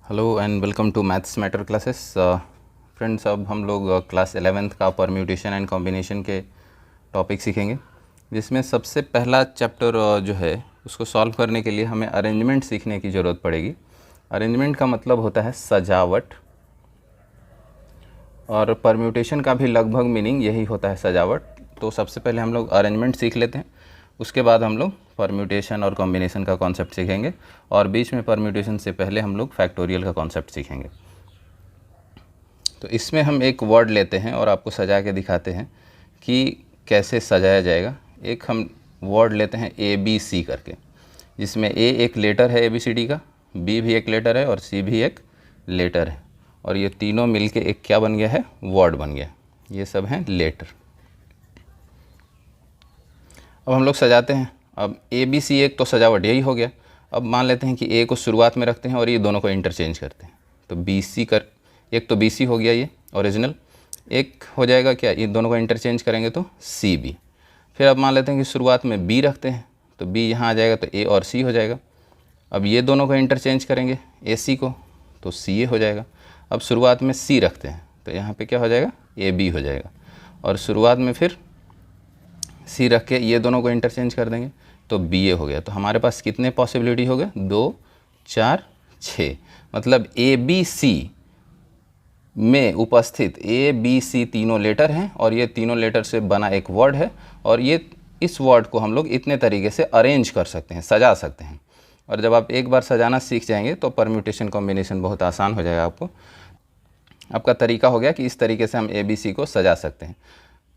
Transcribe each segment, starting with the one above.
Hello and welcome to maths matter classes. Friends, अब हम लोग क्लास 11th का परम्यूटेशन एंड कॉम्बिनेशन के टॉपिक सीखेंगे, जिसमें सबसे पहला चैप्टर जो है उसको सॉल्व करने के लिए हमें अरेंजमेंट सीखने की ज़रूरत पड़ेगी। अरेंजमेंट का मतलब होता है सजावट, और परम्यूटेशन का भी लगभग मीनिंग यही होता है, सजावट। तो सबसे पहले हम लोग अरेंजमेंट सीख लेते हैं, उसके बाद हम लोग परम्यूटेशन और कॉम्बिनेशन का कॉन्सेप्ट सीखेंगे, और बीच में परम्यूटेशन से पहले हम लोग फैक्टोरियल का कॉन्सेप्ट सीखेंगे। तो इसमें हम एक वर्ड लेते हैं और आपको सजा के दिखाते हैं कि कैसे सजाया जाएगा। एक हम वर्ड लेते हैं ABC करके, जिसमें A एक लेटर है ABCD का, B भी एक लेटर है और C भी एक लेटर है, और ये तीनों मिलके एक क्या बन गया है, वर्ड बन गया। ये सब हैं लेटर। अब हम लोग सजाते हैं। अब ABC एक तो सजावट यही हो गया। अब मान लेते हैं कि A को शुरुआत में रखते हैं और ये दोनों को इंटरचेंज करते हैं। तो BC कर, एक तो BC हो गया ये ओरिजिनल, एक हो जाएगा क्या, ये दोनों को इंटरचेंज करेंगे तो CB। फिर अब मान लेते हैं कि शुरुआत में B रखते हैं, तो B यहाँ आ जाएगा तो A और C हो जाएगा। अब ये दोनों को इंटरचेंज करेंगे AC को, तो CA हो जाएगा। अब शुरुआत में C रखते हैं तो यहाँ पे क्या हो जाएगा, AB हो जाएगा। और शुरुआत में फिर C रख के ये दोनों को इंटरचेंज कर देंगे तो BA हो गया। तो हमारे पास कितने पॉसिबिलिटी हो गए, 2 4 6। मतलब ABC में उपस्थित ABC तीनों लेटर हैं, और ये तीनों लेटर से बना एक वर्ड है, और ये इस वर्ड को हम लोग इतने तरीके से अरेंज कर सकते हैं, सजा सकते हैं। और जब आप एक बार सजाना सीख जाएंगे तो परम्यूटेशन कॉम्बिनेशन बहुत आसान हो जाएगा। आपका तरीका हो गया कि इस तरीके से हम ABC को सजा सकते हैं।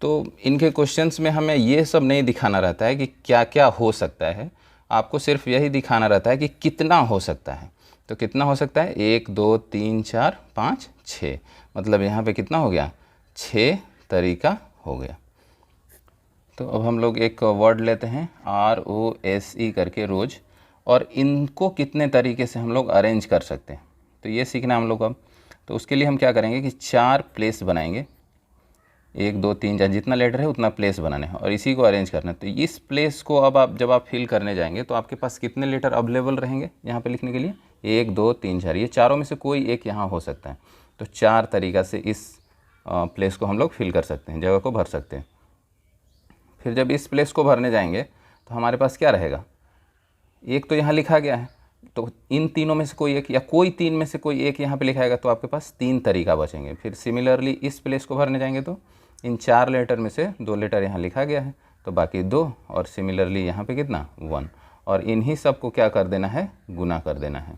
तो इनके क्वेश्चंस में हमें ये सब नहीं दिखाना रहता है कि क्या क्या हो सकता है, आपको सिर्फ यही दिखाना रहता है कि कितना हो सकता है। तो कितना हो सकता है, 1 2 3 4 5 6, मतलब यहाँ पे कितना हो गया, 6 तरीका हो गया। तो अब हम लोग एक वर्ड लेते हैं ROSE करके, रोज़, और इनको कितने तरीके से हम लोग अरेंज कर सकते हैं, तो ये सीखना हम लोग अब। तो उसके लिए हम क्या करेंगे कि 4 प्लेस बनाएंगे, 1 2 3 4, जितना लेटर है उतना प्लेस बनाने हैं और इसी को अरेंज करना है। तो इस प्लेस को अब आप जब आप फिल करने जाएंगे तो आपके पास कितने लेटर अवेलेबल रहेंगे यहाँ पे लिखने के लिए, 1 2 3 4। ये चारों में से कोई एक यहाँ हो सकता है। तो 4 तरीक़ा से इस प्लेस को हम लोग फिल कर सकते हैं, जगह को भर सकते हैं। फिर जब इस प्लेस को भरने जाएंगे तो हमारे पास क्या रहेगा, एक तो यहाँ लिखा गया है, तो इन तीनों में से कोई एक, या कोई 3 में से कोई एक यहाँ पे लिखाएगा, तो आपके पास 3 तरीका बचेंगे। फिर सिमिलरली इस प्लेस को भरने जाएंगे तो इन 4 लेटर में से 2 लेटर यहाँ लिखा गया है, तो बाकी 2, और सिमिलरली यहाँ पे कितना, 1, और इन्हीं सब को क्या कर देना है, गुना कर देना है।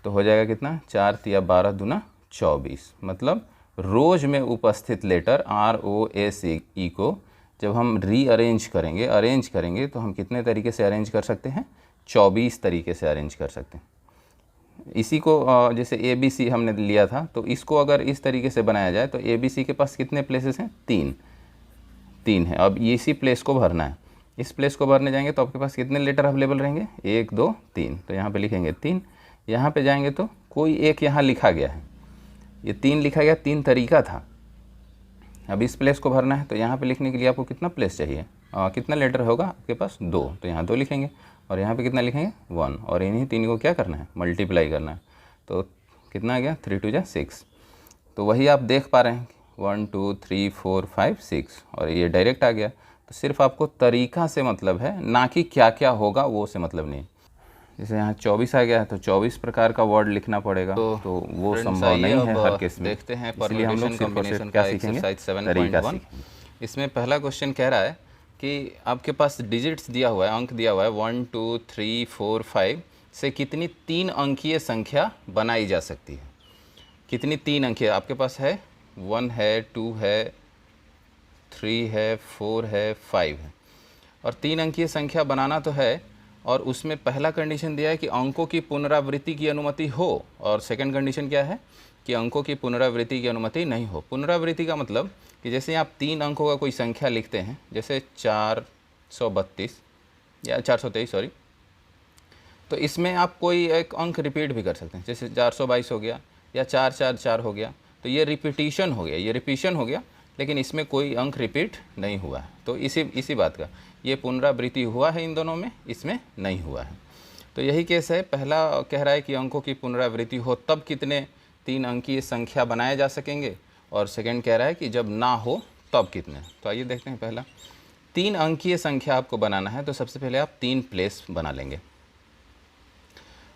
तो हो जाएगा कितना, 4 तिया 12 दूना 24। मतलब रोज़ में उपस्थित लेटर ROSE को जब हम रीअरेंज करेंगे, अरेंज करेंगे, तो हम कितने तरीके से अरेंज कर सकते हैं, 24 तरीके से अरेंज कर सकते हैं। इसी को जैसे ABC हमने लिया था, तो इसको अगर इस तरीके से बनाया जाए तो ABC के पास कितने प्लेसेस हैं, 3 है। अब इसी प्लेस को भरना है, इस प्लेस को भरने जाएंगे तो आपके पास कितने लेटर अवेलेबल रहेंगे, 1 2 3। तो यहाँ पे लिखेंगे 3, यहाँ पे जाएंगे तो कोई एक यहाँ लिखा गया है, ये 3 लिखा गया, 3 तरीका था। अब इस प्लेस को भरना है तो यहाँ पे लिखने के लिए आपको कितना प्लेस चाहिए, कितना लेटर होगा आपके पास, 2, तो यहाँ 2 लिखेंगे, और यहाँ पे कितना लिखेंगे, 1, और इन्हीं 3 को क्या करना है, मल्टीप्लाई करना है। तो कितना आ गया, 3 2 6। तो वही आप देख पा रहे हैं, 1 2 3 4 5 6, और ये डायरेक्ट आ गया। तो सिर्फ आपको तरीका से मतलब है, ना कि क्या क्या होगा वो से मतलब नहीं। जैसे यहाँ 24 आ गया है तो 24 प्रकार का वर्ड लिखना पड़ेगा, तो वो संभव नहीं है हर केस में। देखते हैं परम्यूटेशन कॉम्बिनेशन का एक्सरसाइज 7.1। इसमें पहला क्वेश्चन कह रहा है कि आपके पास डिजिट्स दिया हुआ है, अंक दिया हुआ है, 1 2 3 4 5 से कितनी 3 अंकीय संख्या बनाई जा सकती है। कितनी 3 अंकीय आपके पास है, 1 है, 2 है, 3 है, 4 है, 5 है, और 3 अंकीय संख्या बनाना तो है। और उसमें पहला कंडीशन दिया है कि अंकों की पुनरावृत्ति की अनुमति हो, और सेकंड कंडीशन क्या है कि अंकों की पुनरावृत्ति की अनुमति नहीं हो। पुनरावृत्ति का मतलब कि जैसे आप 3 अंकों का कोई संख्या लिखते हैं, जैसे 432 या 423 सॉरी, तो इसमें आप कोई एक अंक रिपीट भी कर सकते हैं, जैसे 422 हो गया या 444 हो गया, तो ये रिपीटिशन हो गया, ये रिपीशन हो गया, लेकिन इसमें कोई अंक रिपीट नहीं हुआ है। तो इसी बात का ये पुनरावृत्ति हुआ है इन दोनों में, इसमें नहीं हुआ है। तो यही केस है। पहला कह रहा है कि अंकों की पुनरावृत्ति हो तब कितने 3 अंकीय संख्या बनाए जा सकेंगे, और सेकंड कह रहा है कि जब ना हो तब कितने। तो आइए देखते हैं। पहला 3 अंकीय संख्या आपको बनाना है, तो सबसे पहले आप 3 प्लेस बना लेंगे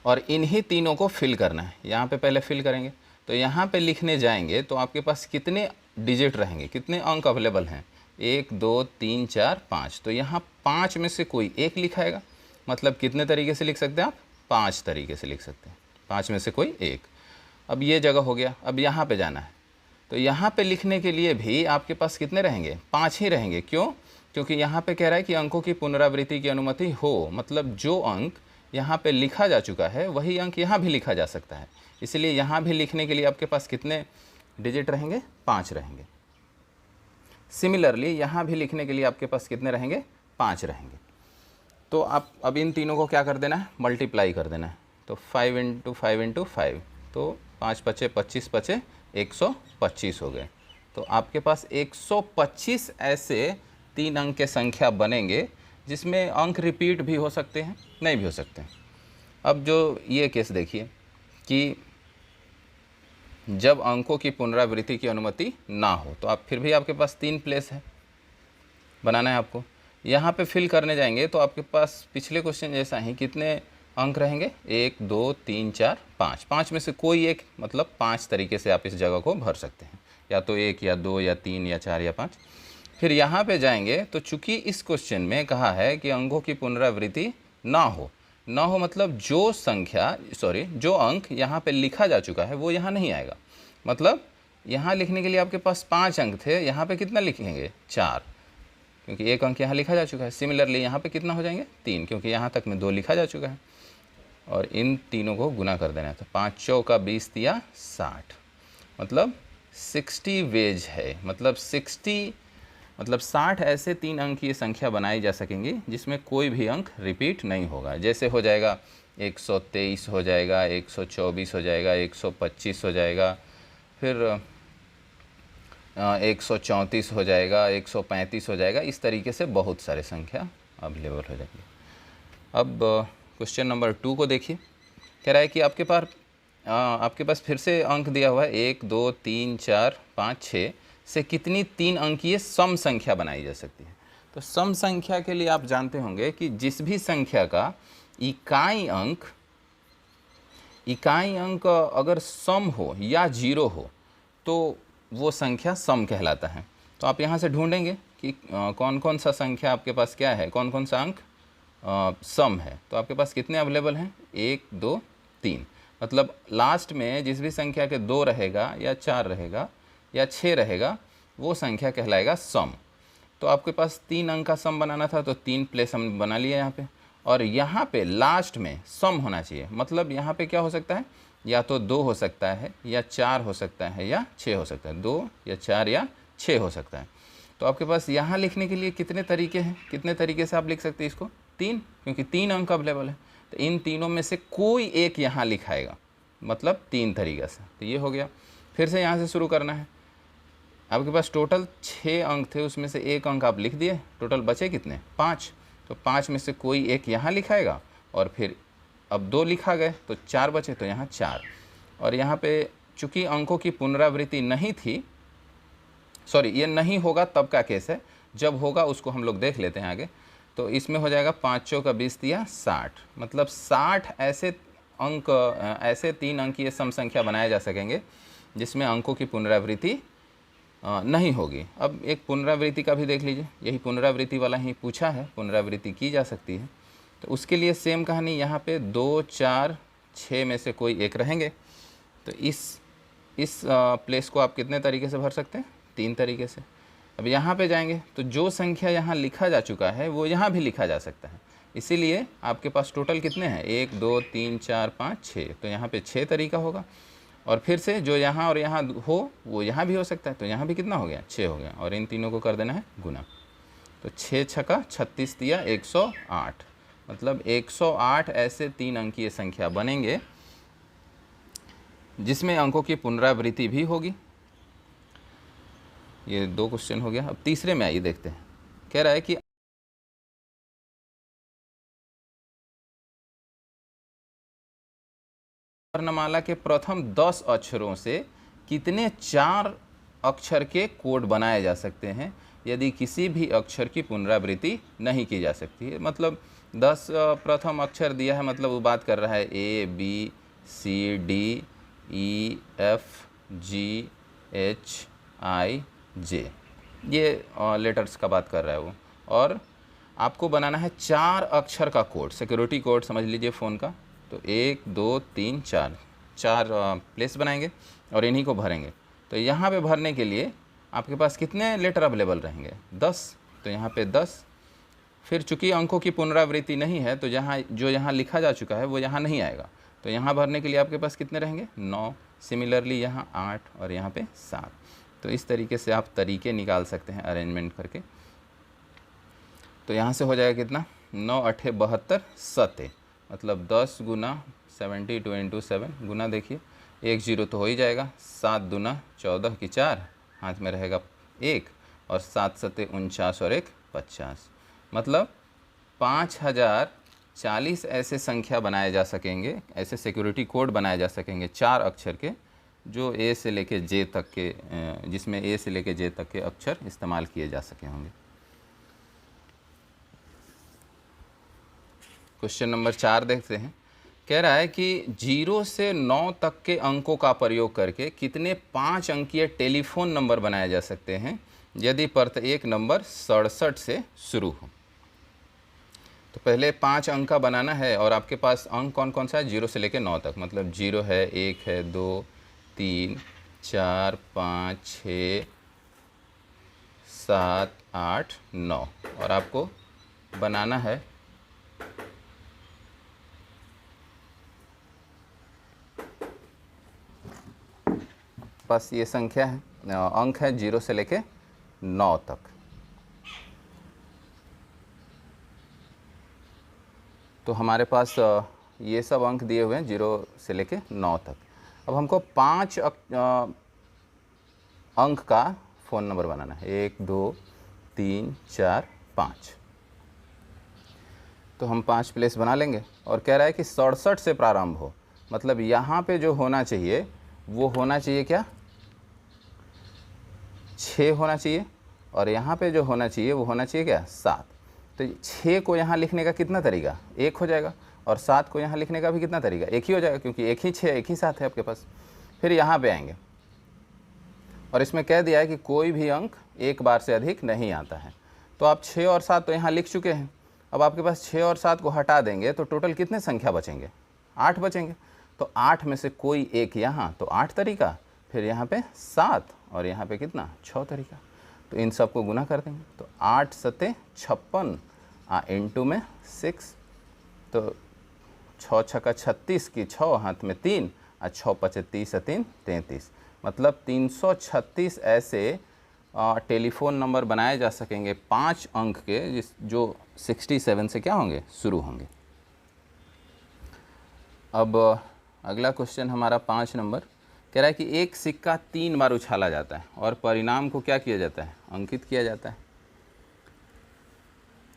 और इन्हीं तीनों को फिल करना है। यहाँ पे पहले फिल करेंगे, तो यहाँ पे लिखने जाएंगे तो आपके पास कितने डिजिट रहेंगे, कितने अंक अवेलेबल हैं, 1 2 3 4 5। तो यहाँ 5 में से कोई एक लिखाएगा, मतलब कितने तरीके से लिख सकते हैं आप, 5 तरीके से लिख सकते हैं, 5 में से कोई एक। अब ये जगह हो गया। अब यहाँ पे जाना है, तो यहाँ पे लिखने के लिए भी आपके पास कितने रहेंगे, 5 ही रहेंगे। क्यों? क्योंकि यहाँ पे कह रहा है कि अंकों की पुनरावृत्ति की अनुमति हो, मतलब जो अंक यहाँ पे लिखा जा चुका है वही अंक यहाँ भी लिखा जा सकता है। इसलिए यहाँ भी लिखने के लिए आपके पास कितने डिजिट रहेंगे, 5 रहेंगे। सिमिलरली यहाँ भी लिखने के लिए आपके पास कितने रहेंगे, 5 रहेंगे। तो आप अब इन तीनों को क्या कर देना है, मल्टीप्लाई कर देना है। तो 5 × 5 × 5, तो 5 पचे 25 पचे 125 हो गए। तो आपके पास 125 ऐसे 3 अंक के संख्या बनेंगे, जिसमें अंक रिपीट भी हो सकते हैं, नहीं भी हो सकते हैं। अब जो ये केस देखिए कि जब अंकों की पुनरावृत्ति की अनुमति ना हो, तो आप फिर भी आपके पास 3 प्लेस है, बनाना है आपको। यहाँ पे फिल करने जाएंगे तो आपके पास पिछले क्वेश्चन जैसा ही कितने अंक रहेंगे, 1 2 3 4 5। 5 में से कोई एक, मतलब 5 तरीके से आप इस जगह को भर सकते हैं, या तो 1 या 2 या 3 या 4 या 5। फिर यहाँ पे जाएंगे तो चूंकि इस क्वेश्चन में कहा है कि अंकों की पुनरावृत्ति ना हो, मतलब जो अंक यहाँ पे लिखा जा चुका है वो यहाँ नहीं आएगा। मतलब यहाँ लिखने के लिए आपके पास 5 अंक थे, यहाँ पे कितना लिखेंगे, 4, क्योंकि एक अंक यहाँ लिखा जा चुका है। सिमिलरली यहाँ पे कितना हो जाएंगे, 3, क्योंकि यहाँ तक में 2 लिखा जा चुका है। और इन तीनों को गुना कर देना है। तो 5 चौका 20 दिया 60, मतलब 60 वेज है, मतलब 60 ऐसे 3 अंक की संख्या बनाई जा सकेंगी जिसमें कोई भी अंक रिपीट नहीं होगा। जैसे हो जाएगा 123 हो जाएगा, 124 हो जाएगा, 125 हो जाएगा, फिर 134 हो जाएगा, 135 हो जाएगा। इस तरीके से बहुत सारे संख्या अवेलेबल हो जाएंगे। अब क्वेश्चन नंबर 2 को देखिए। कह रहा है कि आपके पास फिर से अंक दिया हुआ है 1 2 3 4 5 6 से कितनी 3 अंकीय सम संख्या बनाई जा सकती है। तो सम संख्या के लिए आप जानते होंगे कि जिस भी संख्या का इकाई अंक अगर सम हो या 0 हो तो वो संख्या सम कहलाता है। तो आप यहाँ से ढूंढेंगे कि कौन कौन सा संख्या आपके पास क्या है, कौन कौन सा अंक सम है। तो आपके पास कितने अवेलेबल हैं, 1 2 3। मतलब लास्ट में जिस भी संख्या के 2 रहेगा या 4 रहेगा या 6 रहेगा, वो संख्या कहलाएगा सम। तो आपके पास 3 अंक का सम बनाना था, तो 3 प्लेस हम बना लिया यहाँ पे। और यहाँ पे लास्ट में सम होना चाहिए, मतलब यहाँ पे क्या हो सकता है, या तो 2 हो सकता है, या 4 हो सकता है, या 6 हो सकता है। 2 या 4 या 6 हो सकता है। तो आपके पास यहाँ लिखने के लिए कितने तरीके हैं, कितने तरीके से आप लिख सकते हैं इसको, 3, क्योंकि 3 अंक अवेलेबल है। तो इन तीनों में से कोई एक यहाँ लिखाएगा, मतलब 3 तरीक़े से। तो ये हो गया। फिर से यहाँ से शुरू करना है। आपके पास टोटल 6 अंक थे, उसमें से एक अंक आप लिख दिए, टोटल बचे कितने, 5। तो 5 में से कोई एक यहाँ लिखाएगा, और फिर अब 2 लिखा गए तो 4 बचे, तो यहाँ 4। और यहाँ पे चूँकि अंकों की पुनरावृत्ति नहीं थी, सॉरी ये नहीं होगा तब का केस है, जब होगा उसको हम लोग देख लेते हैं आगे। तो इसमें हो जाएगा 5 चौका 20 दिया 60, मतलब 60 ऐसे 3 अंकीय सम संख्या बनाए जा सकेंगे जिसमें अंकों की पुनरावृत्ति नहीं होगी। अब एक पुनरावृत्ति का भी देख लीजिए, यही पुनरावृत्ति वाला ही पूछा है, पुनरावृत्ति की जा सकती है। तो उसके लिए सेम कहानी, यहाँ पे 2 4 6 में से कोई एक रहेंगे। तो इस प्लेस को आप कितने तरीके से भर सकते हैं, 3 तरीके से। अब यहाँ पे जाएंगे तो जो संख्या यहाँ लिखा जा चुका है वो यहाँ भी लिखा जा सकता है। इसीलिए आपके पास टोटल कितने हैं, 1 2 3 4 5 6। तो यहाँ पे 6 तरीका होगा। और फिर से जो यहाँ और यहाँ हो वो यहाँ भी हो सकता है। तो यहाँ भी कितना हो गया, 6 हो गया। और इन तीनों को कर देना है गुना। तो 6 छक्का 36 दिया 108, मतलब 108 ऐसे 3 अंकीय संख्या बनेंगे जिसमें अंकों की पुनरावृत्ति भी होगी। ये 2 क्वेश्चन हो गया। अब तीसरे में आइए देखते हैं। कह रहा है कि वर्णमाला के प्रथम 10 अक्षरों से कितने 4 अक्षर के कोड बनाए जा सकते हैं यदि किसी भी अक्षर की पुनरावृत्ति नहीं की जा सकती है। मतलब 10 प्रथम अक्षर दिया है, मतलब वो बात कर रहा है ABCDEFGHIJ, ये लेटर्स का बात कर रहा है वो। और आपको बनाना है 4 अक्षर का कोड, सिक्योरिटी कोड समझ लीजिए फ़ोन का। तो 1 2 3 4 प्लेस बनाएंगे और इन्हीं को भरेंगे। तो यहाँ पे भरने के लिए आपके पास कितने लेटर अवेलेबल रहेंगे? 10। तो यहाँ पे 10। फिर चूंकि अंकों की पुनरावृत्ति नहीं है तो जो यहाँ लिखा जा चुका है वो यहाँ नहीं आएगा। तो यहाँ भरने के लिए आपके पास कितने रहेंगे? 9। सिमिलरली यहाँ 8 और यहाँ पे 7। तो इस तरीके से आप तरीके निकाल सकते हैं अरेंजमेंट करके। तो यहाँ से हो जाएगा कितना? 9 8 72 7, मतलब 10 गुना 72 इंटू 7 गुना, देखिए 1 0 तो हो ही जाएगा। 7 दूना 14 की 4, हाथ में रहेगा 1, और 7 7 49 और 1 50, मतलब 5040 ऐसे संख्या बनाए जा सकेंगे, ऐसे सिक्योरिटी कोड बनाए जा सकेंगे 4 अक्षर के, जो ए से लेके जे तक के, जिसमें ए से लेके जे तक के अक्षर इस्तेमाल किए जा सके होंगे। क्वेश्चन नंबर 4 देखते हैं। कह रहा है कि 0 से 9 तक के अंकों का प्रयोग करके कितने 5 अंकीय टेलीफोन नंबर बनाए जा सकते हैं यदि प्रत्येक नंबर 67 से शुरू हो। तो पहले 5 अंक का बनाना है और आपके पास अंक कौन कौन सा है? 0 से लेकर 9 तक, मतलब 0 है, 1 है, 2 3 4 5 6 7 8 9, और आपको बनाना है बस ये संख्या है, अंक है 0 से लेके 9 तक। तो हमारे पास ये सब अंक दिए हुए हैं 0 से लेके 9 तक। अब हमको 5 अंक का फ़ोन नंबर बनाना है, 1 2 3 4 5। तो हम 5 प्लेस बना लेंगे और कह रहा है कि 67 से प्रारंभ हो, मतलब यहाँ पे जो होना चाहिए वो होना चाहिए क्या? 6 होना चाहिए, और यहाँ पे जो होना चाहिए वो होना चाहिए क्या? 7। तो 6 को यहाँ लिखने का कितना तरीका? 1 हो जाएगा, और 7 को यहाँ लिखने का भी कितना तरीका? 1 ही हो जाएगा, क्योंकि 1 ही 6 1 ही 7 है आपके पास। फिर यहाँ पे आएंगे और इसमें कह दिया है कि कोई भी अंक एक बार से अधिक नहीं आता है। तो आप 6 और 7 तो यहाँ लिख चुके हैं। अब आपके पास 6 और 7 को हटा देंगे तो टोटल कितने संख्या बचेंगे? 8 बचेंगे। तो 8 में से कोई एक यहाँ, तो 8 तरीका, फिर यहाँ पे 7 और यहाँ पे कितना? 6 तरीका। तो इन सब को गुना कर देंगे, तो 8 7 56 इंटू में 6, तो 6 6 36 की 6, हाथ में 3, 6 5 30 3 33, मतलब 336 ऐसे टेलीफोन नंबर बनाए जा सकेंगे 5 अंक के, जो 67 से क्या होंगे? शुरू होंगे। अब अगला क्वेश्चन हमारा 5 नंबर कह रहा है कि एक सिक्का 3 बार उछाला जाता है और परिणाम को क्या किया जाता है? अंकित किया जाता है।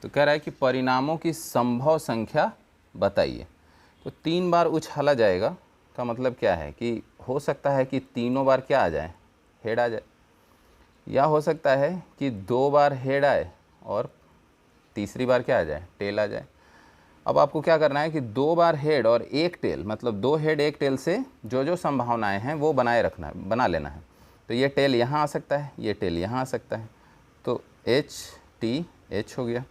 तो कह रहा है कि परिणामों की संभव संख्या बताइए। तो 3 बार उछाला जाएगा का मतलब क्या है कि हो सकता है कि तीनों बार क्या आ जाए? हेड आ जाए, या हो सकता है कि 2 बार हेड आए और तीसरी बार क्या आ जाए? टेल आ जाए। अब आपको क्या करना है कि 2 बार हेड और 1 टेल, मतलब 2 हेड 1 टेल से जो संभावनाएं हैं वो बनाए रखना है, बना लेना है। तो ये टेल यहाँ आ सकता है, ये टेल यहाँ आ सकता है, तो एच टी एच हो गया,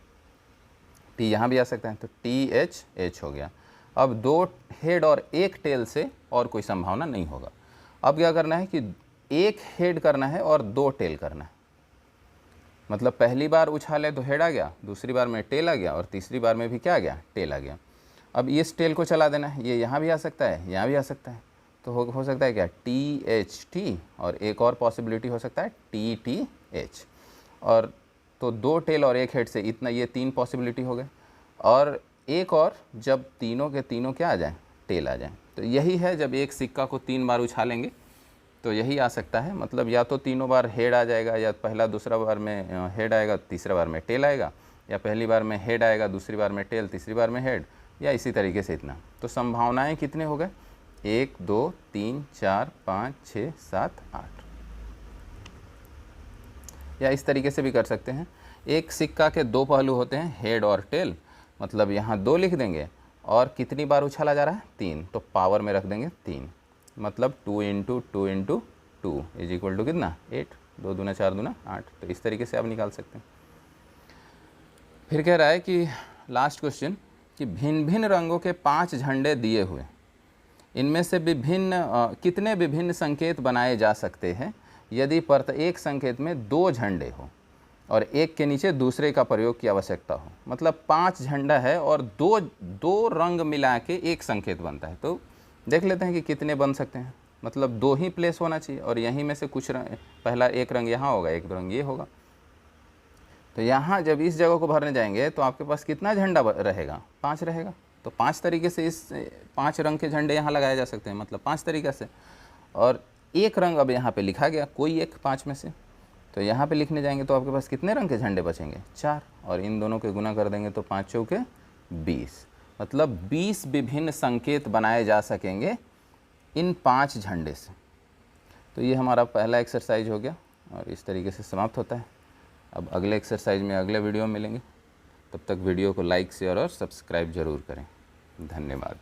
टी यहाँ भी आ सकता है, तो टी एच एच हो गया। अब 2 हेड और 1 टेल से और कोई संभावना नहीं होगा। अब क्या करना है कि 1 हेड करना है और 2 टेल करना है, मतलब पहली बार उछाले तो हेड आ गया, दूसरी बार में टेल आ गया, और तीसरी बार में भी क्या आ गया? टेल आ गया। अब इस टेल को चला देना है, ये यहाँ भी आ सकता है, यहाँ भी आ सकता है, तो हो सकता है क्या? टी एच टी, और एक और पॉसिबिलिटी हो सकता है टी टी एच, और तो 2 टेल और 1 हेड से इतना, ये 3 पॉसिबिलिटी हो गए। और एक और, जब तीनों के तीनों क्या आ जाए? टेल आ जाए। तो यही है, जब एक सिक्का को 3 बार उछालेंगे तो यही आ सकता है, मतलब या तो तीनों बार हेड आ जाएगा, या पहला दूसरा बार में हेड आएगा, तीसरा बार में टेल आएगा, या पहली बार में हेड आएगा, दूसरी बार में टेल, तीसरी बार में हेड, या इसी तरीके से इतना। तो संभावनाएं कितने हो गए? 1 2 3 4 5 6 7 8। या इस तरीके से भी कर सकते हैं, एक सिक्का के दो पहलू होते हैं, हेड और टेल, मतलब यहाँ 2 लिख देंगे और कितनी बार उछाला जा रहा है 3, तो पावर में रख देंगे 3, मतलब 2 × 2 × 2 इज इक्वल टू कितना 8, 2 दूना 4 दूना 8। तो इस तरीके से आप निकाल सकते हैं। फिर कह रहा है कि लास्ट क्वेश्चन कि भिन्न भिन्न रंगों के 5 झंडे दिए हुए, इनमें से कितने विभिन्न संकेत बनाए जा सकते हैं यदि प्रत्येक संकेत में 2 झंडे हो और एक के नीचे दूसरे का प्रयोग की आवश्यकता हो। मतलब 5 झंडा है और दो रंग मिला के एक संकेत बनता है। तो देख लेते हैं कि कितने बन सकते हैं। मतलब 2 ही प्लेस होना चाहिए और यहीं में से कुछ रंग, पहला एक रंग यहाँ होगा, एक रंग ये होगा। तो यहाँ जब इस जगह को भरने जाएंगे तो आपके पास कितना झंडा रहेगा, 5 रहेगा। तो 5 तरीके से इस 5 रंग के झंडे यहाँ लगाए जा सकते हैं, मतलब 5 तरीक़े से। और एक रंग अब यहाँ पे लिखा गया, कोई एक 5 में से, तो यहाँ पे लिखने जाएंगे तो आपके पास कितने रंग के झंडे बचेंगे, 4, और इन दोनों के गुना कर देंगे तो 5 चौके 20, मतलब 20 विभिन्न संकेत बनाए जा सकेंगे इन 5 झंडे से। तो ये हमारा पहला एक्सरसाइज हो गया और इस तरीके से समाप्त होता है। अब अगले एक्सरसाइज में अगले वीडियो में मिलेंगे, तब तक वीडियो को लाइक शेयर और सब्सक्राइब ज़रूर करें। धन्यवाद।